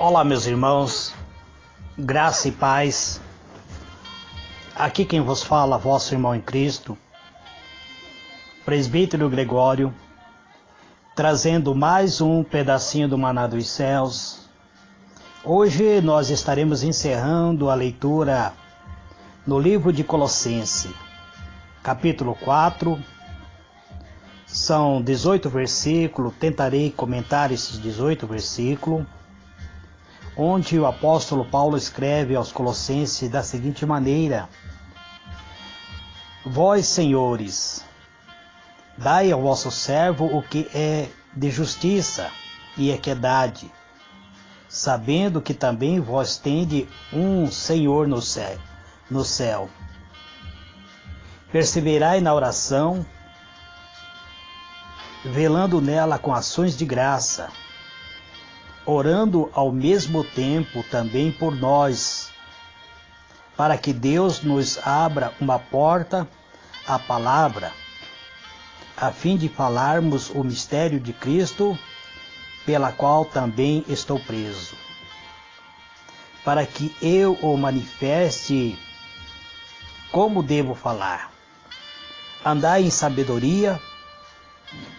Olá, meus irmãos, graça e paz. Aqui quem vos fala, vosso irmão em Cristo, presbítero Gregório, trazendo mais um pedacinho do Maná dos Céus. Hoje nós estaremos encerrando a leitura no livro de Colossenses, capítulo 4. São 18 versículos, tentarei comentar esses 18 versículos, onde o apóstolo Paulo escreve aos Colossenses da seguinte maneira: Vós, senhores, dai ao vosso servo o que é de justiça e equidade, sabendo que também vós tendes um Senhor no céu. Perseverai na oração, velando nela com ações de graça, orando ao mesmo tempo também por nós, para que Deus nos abra uma porta à palavra, a fim de falarmos o mistério de Cristo, pela qual também estou preso, para que eu o manifeste como devo falar. Andai em sabedoria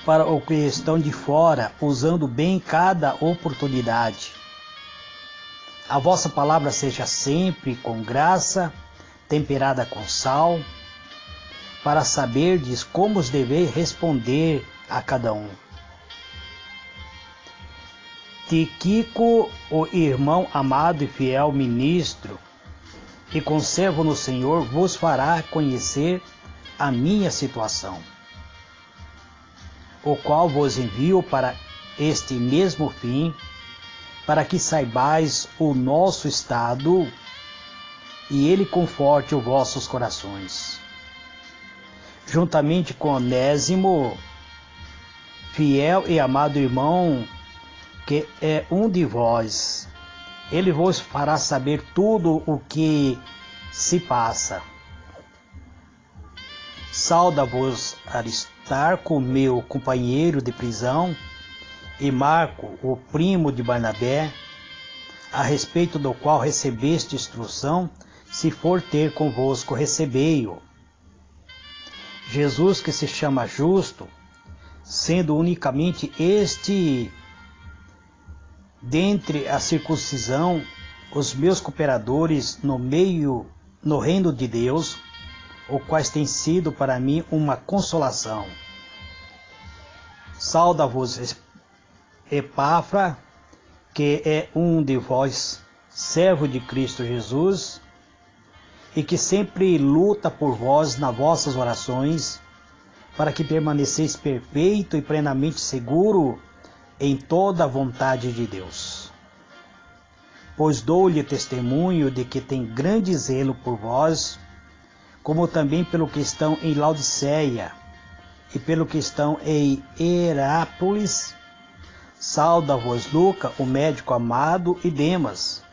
para os que estão de fora, usando bem cada oportunidade. A vossa palavra seja sempre com graça, temperada com sal, para saberdes como os deveis responder a cada um. Tíquico, o irmão amado e fiel ministro, e conservo no Senhor, vos fará conhecer a minha situação, o qual vos envio para este mesmo fim, para que saibais o nosso estado e ele conforte os vossos corações. Juntamente com Onésimo, fiel e amado irmão, que é um de vós, ele vos fará saber tudo o que se passa. Sauda-vos Aristarco, meu companheiro de prisão, e Marco, o primo de Barnabé, a respeito do qual recebeste instrução, se for ter convosco, recebei-o. Jesus, que se chama Justo, sendo unicamente este dentre a circuncisão, os meus cooperadores no reino de Deus, os quais têm sido para mim uma consolação. Sauda-vos Epafra, que é um de vós, servo de Cristo Jesus, e que sempre luta por vós nas vossas orações, para que permaneceis perfeito e plenamente seguro em toda a vontade de Deus. Pois dou-lhe testemunho de que tem grande zelo por vós, como também pelo que estão em Laodiceia e pelo que estão em Herápolis. Sauda-vos Luca, o médico amado, e Demas.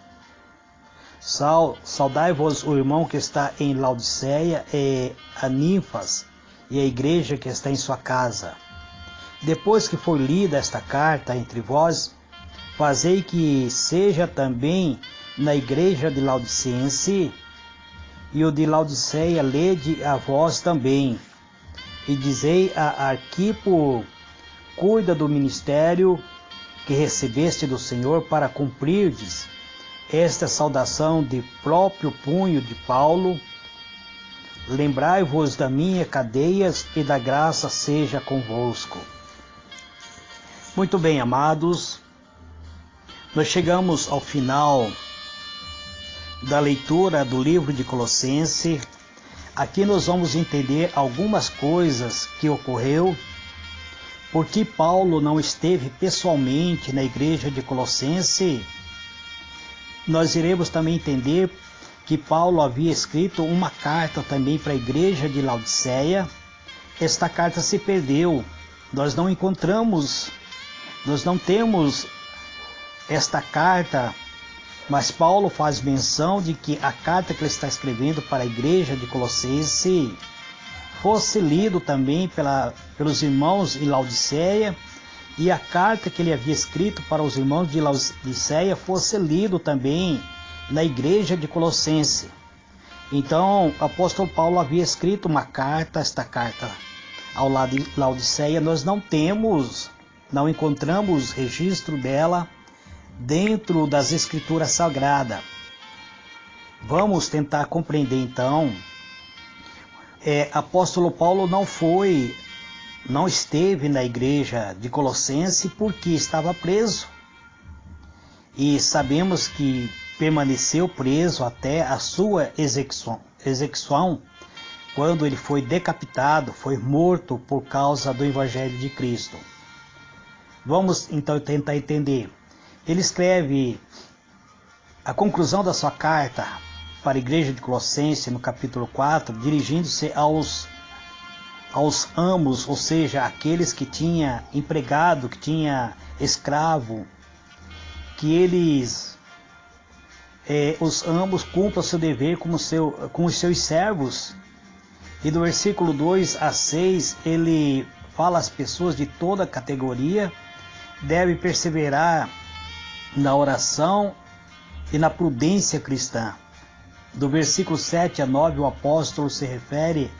Saudai-vos o irmão que está em Laodiceia e a Ninfas e a igreja que está em sua casa. Depois que for lida esta carta entre vós, fazei que seja também na igreja de Laodicense, e o de Laodiceia lede a vós também. E dizei a Arquipo, cuida do ministério que recebeste do Senhor para cumprirdes esta saudação de próprio punho de Paulo. Lembrai-vos da minha cadeias e da graça seja convosco. Muito bem, amados, nós chegamos ao final da leitura do livro de Colossenses. Aqui nós vamos entender algumas coisas que ocorreu, porque Paulo não esteve pessoalmente na igreja de Colossenses. Nós iremos também entender que Paulo havia escrito uma carta também para a igreja de Laodiceia. Esta carta se perdeu, nós não encontramos, nós não temos esta carta, mas Paulo faz menção de que a carta que ele está escrevendo para a igreja de Colossenses fosse lido também pelos irmãos em Laodiceia e a carta que ele havia escrito para os irmãos de Laodiceia fosse lido também na igreja de Colossense. Então, o apóstolo Paulo havia escrito uma carta, esta carta ao Laodiceia, nós não encontramos registro dela dentro das Escrituras Sagradas. Vamos tentar compreender então. Apóstolo Paulo não esteve na igreja de Colossense porque estava preso. E sabemos que permaneceu preso até a sua execução, quando ele foi decapitado, foi morto por causa do Evangelho de Cristo. Vamos então tentar entender. Ele escreve a conclusão da sua carta para a igreja de Colossenses, no capítulo 4, dirigindo-se aos amos, ou seja, aqueles que tinha empregado, que tinha escravo, que os amos cumpram seu dever com os seus servos. E do versículo 2 a 6, ele fala às pessoas de toda categoria, deve perseverar na oração e na prudência cristã. Do versículo 7 a 9, o apóstolo se refere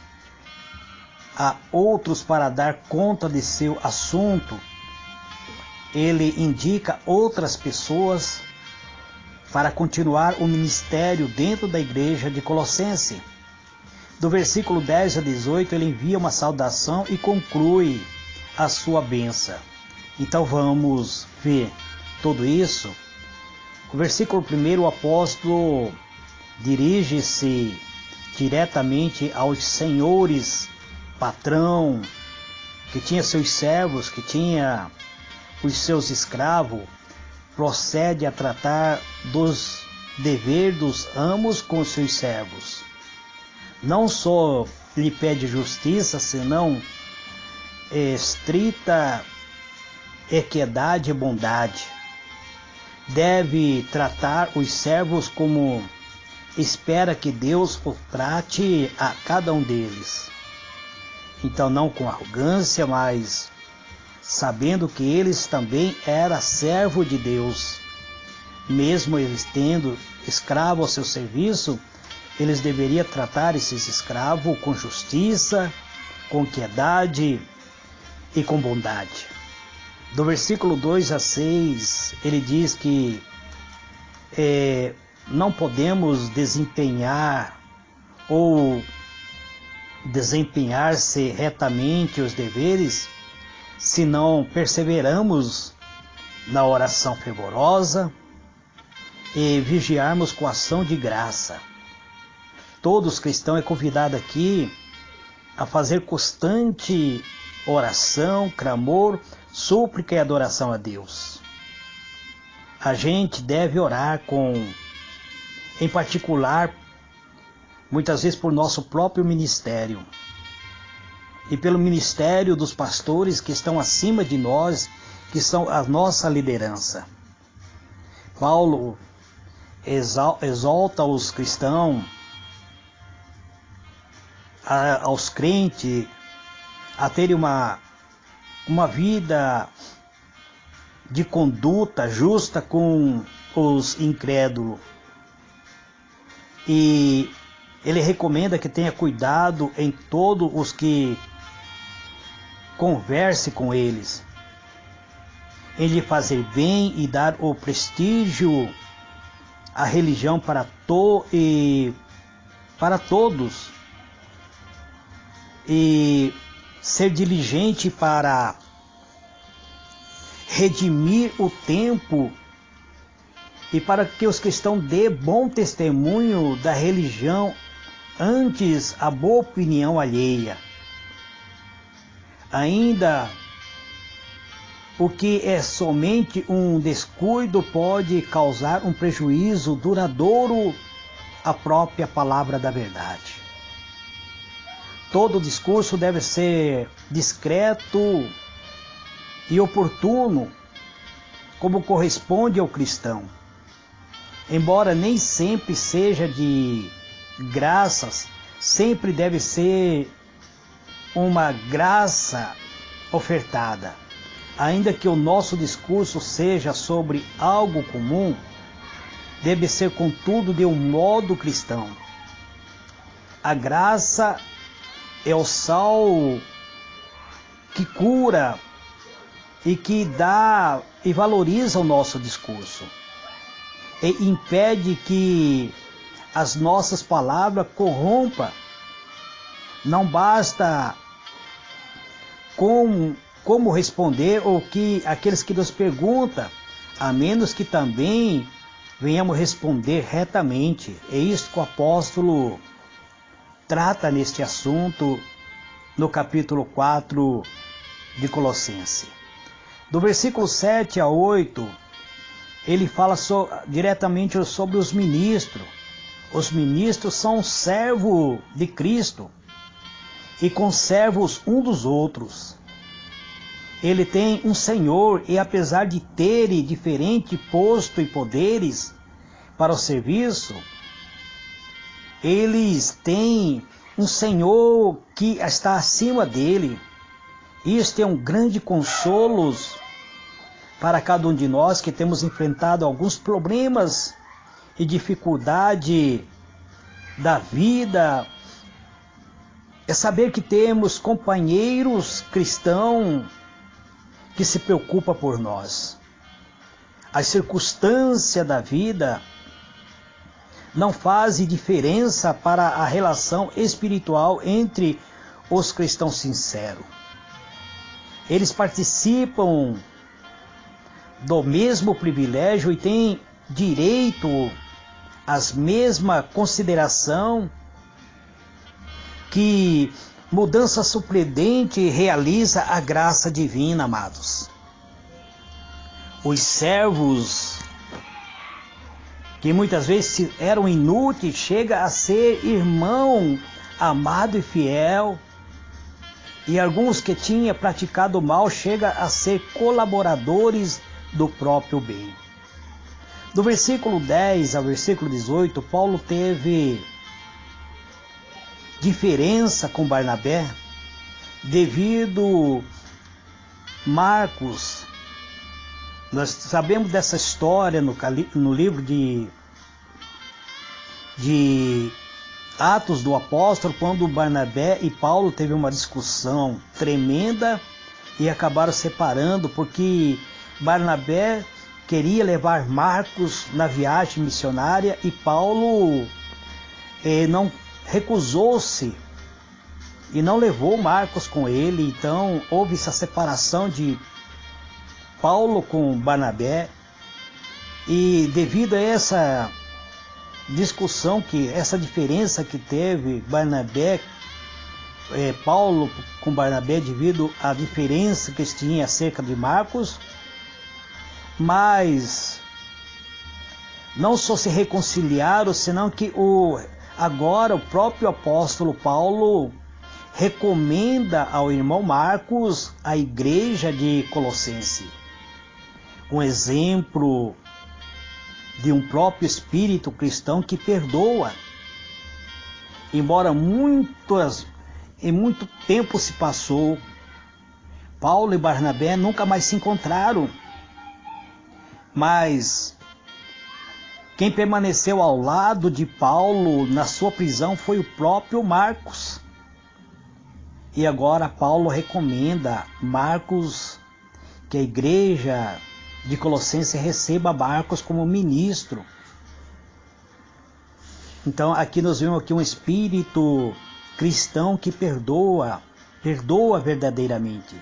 a outros para dar conta de seu assunto. Ele indica outras pessoas para continuar o ministério dentro da igreja de Colossense. Do versículo 10 a 18, ele envia uma saudação e conclui a sua bênção. Então vamos ver tudo isso. O versículo 1, o apóstolo dirige-se diretamente aos senhores, patrão, que tinha seus servos, que tinha os seus escravos, procede a tratar dos deveres dos amos com os seus servos. Não só lhe pede justiça, senão estrita equidade e bondade. Deve tratar os servos como espera que Deus o trate a cada um deles. Então, não com arrogância, mas sabendo que eles também eram servo de Deus. Mesmo eles tendo escravo ao seu serviço, eles deveriam tratar esses escravos com justiça, com equidade e com bondade. Do versículo 2 a 6, ele diz que não podemos desempenhar ou desempenhar-se retamente os deveres se não perseveramos na oração fervorosa e vigiarmos com ação de graça. Todos cristãos é convidado aqui a fazer constante oração, clamor, súplica e adoração a Deus. A gente deve orar em particular, muitas vezes por nosso próprio ministério e pelo ministério dos pastores que estão acima de nós, que são a nossa liderança. Paulo exalta os cristãos, aos crentes, a terem uma vida de conduta justa com os incrédulos. E ele recomenda que tenha cuidado em todos os que converse com eles, em lhe fazer bem e dar o prestígio à religião para todos, e ser diligente para redimir o tempo e para que os cristãos dê bom testemunho da religião antes a boa opinião alheia. Ainda o que é somente um descuido pode causar um prejuízo duradouro à própria palavra da verdade. Todo discurso deve ser discreto e oportuno, como corresponde ao cristão. Embora nem sempre seja de graças, sempre deve ser uma graça ofertada. ainda que o nosso discurso seja sobre algo comum, deve ser, contudo, de um modo cristão. A graça é o sal que cura e que dá e valoriza o nosso discurso e impede que as nossas palavras corrompam. Não basta como responder ou que aqueles que nos perguntam, a menos que também venhamos responder retamente. É isso que o apóstolo trata neste assunto no capítulo 4 de Colossenses. Do versículo 7 a 8, ele fala diretamente sobre os ministros. Os ministros são servos de Cristo e conservos um dos outros. Ele tem um Senhor e, apesar de terem diferente posto e poderes para o serviço, eles têm um Senhor que está acima dele. Isto é um grande consolo para cada um de nós que temos enfrentado alguns problemas e dificuldade da vida. É saber que temos companheiros cristãos que se preocupam por nós. As circunstâncias da vida não fazem diferença para a relação espiritual entre os cristãos sinceros. Eles participam do mesmo privilégio e têm direito às mesma consideração que mudança surpreendente realiza a graça divina, amados. Os servos que muitas vezes eram inúteis chega a ser irmão amado e fiel, e alguns que tinham praticado mal chega a ser colaboradores do próprio bem. Do versículo 10 ao versículo 18, Paulo teve diferença com Barnabé devido Marcos. Nós sabemos dessa história no livro de Atos do Apóstolo, quando Barnabé e Paulo teve uma discussão tremenda e acabaram separando, porque Barnabé queria levar Marcos na viagem missionária e Paulo não recusou-se e não levou Marcos com ele. Então houve essa separação de Paulo com Barnabé, e devido a essa discussão, essa diferença que teve Paulo com Barnabé, devido à diferença que eles tinham acerca de Marcos, mas não só se reconciliaram, senão que agora o próprio apóstolo Paulo recomenda ao irmão Marcos a igreja de Colossenses. Um exemplo de um próprio espírito cristão que perdoa. Embora muito tempo se passou, Paulo e Barnabé nunca mais se encontraram, mas quem permaneceu ao lado de Paulo na sua prisão foi o próprio Marcos. E agora Paulo recomenda Marcos, que a igreja de Colossenses receba Marcos como ministro. Então aqui nós vemos aqui um espírito cristão que perdoa verdadeiramente.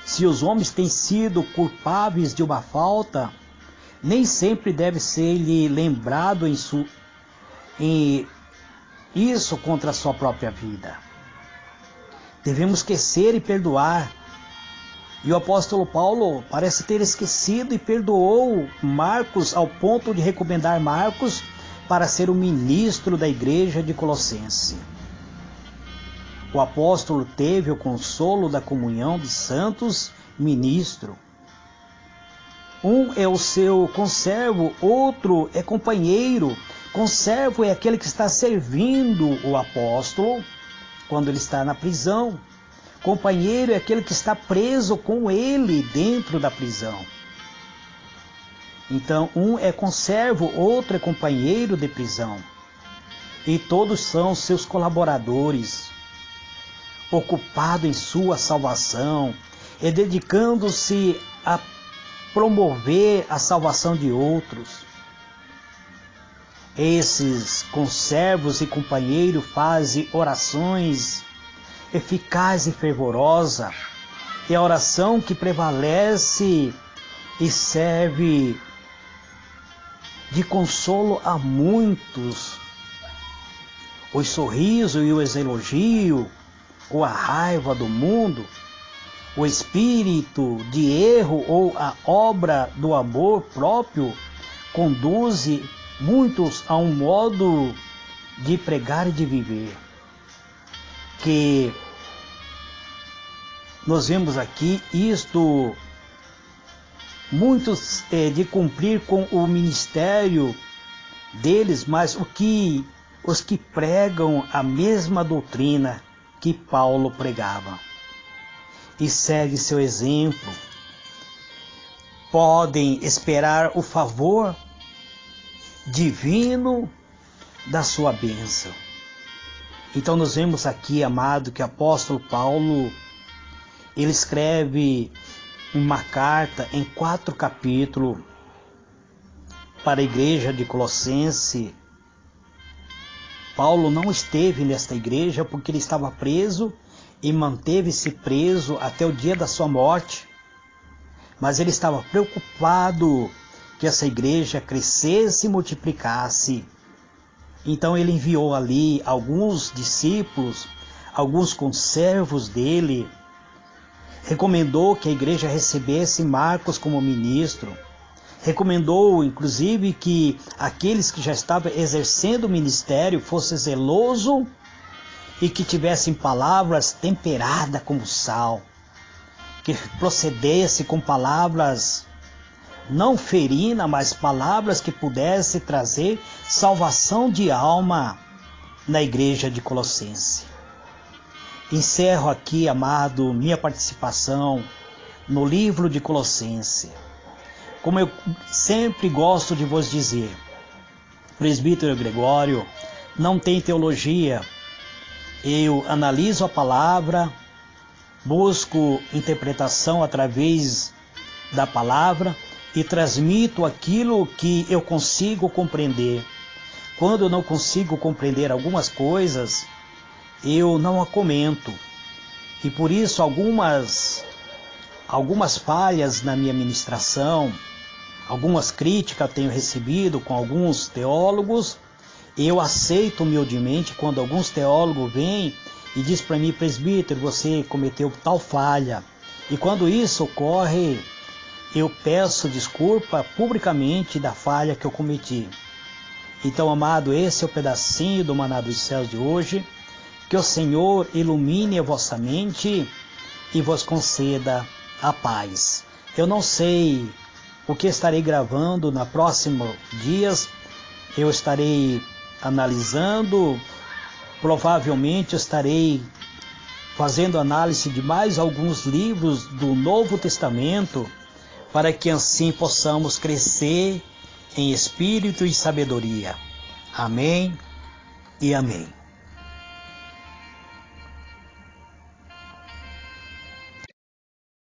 Se os homens têm sido culpáveis de uma falta, nem sempre deve ser-lhe lembrado em isso contra a sua própria vida. Devemos esquecer e perdoar. E o apóstolo Paulo parece ter esquecido e perdoou Marcos ao ponto de recomendar Marcos para ser o ministro da igreja de Colossenses. O apóstolo teve o consolo da comunhão de santos ministro. Um é o seu conservo, outro é companheiro. Conservo é aquele que está servindo o apóstolo quando ele está na prisão. Companheiro é aquele que está preso com ele dentro da prisão. Então, um é conservo, outro é companheiro de prisão. E todos são seus colaboradores, ocupados em sua salvação e dedicando-se a promover a salvação de outros. Esses conservos e companheiros fazem orações eficazes e fervorosas. É a oração que prevalece e serve de consolo a muitos. Os sorrisos e os elogios, ou a raiva do mundo, o espírito de erro ou a obra do amor próprio conduz muitos a um modo de pregar e de viver. Que nós vemos aqui isto, muitos de cumprir com o ministério deles, mas os que pregam a mesma doutrina que Paulo pregava e segue seu exemplo, podem esperar o favor divino da sua bênção. Então nós vemos aqui, amado, que o apóstolo Paulo, ele escreve uma carta em 4 capítulos para a igreja de Colossenses. Paulo não esteve nesta igreja porque ele estava preso e manteve-se preso até o dia da sua morte. Mas ele estava preocupado que essa igreja crescesse e multiplicasse. Então ele enviou ali alguns discípulos, alguns conservos dele, recomendou que a igreja recebesse Marcos como ministro, recomendou inclusive que aqueles que já estavam exercendo o ministério fossem zelosos e que tivessem palavras temperadas como sal, que procedesse com palavras não ferinas, mas palavras que pudessem trazer salvação de alma na igreja de Colossenses. Encerro aqui, amado, minha participação no livro de Colossenses. Como eu sempre gosto de vos dizer, presbítero Gregório não tem teologia. Eu analiso a palavra, busco interpretação através da palavra e transmito aquilo que eu consigo compreender. Quando eu não consigo compreender algumas coisas, eu não a comento. E por isso algumas falhas na minha ministração, algumas críticas eu tenho recebido com alguns teólogos. Eu aceito humildemente quando alguns teólogos vêm e dizem para mim: presbítero, você cometeu tal falha. E quando isso ocorre, eu peço desculpa publicamente da falha que eu cometi. Então, amado, esse é o pedacinho do Maná dos Céus de hoje. Que o Senhor ilumine a vossa mente e vos conceda a paz. Eu não sei o que estarei gravando nos próximos dias. Eu estarei analisando, provavelmente estarei fazendo análise de mais alguns livros do Novo Testamento, para que assim possamos crescer em espírito e sabedoria. Amém e amém.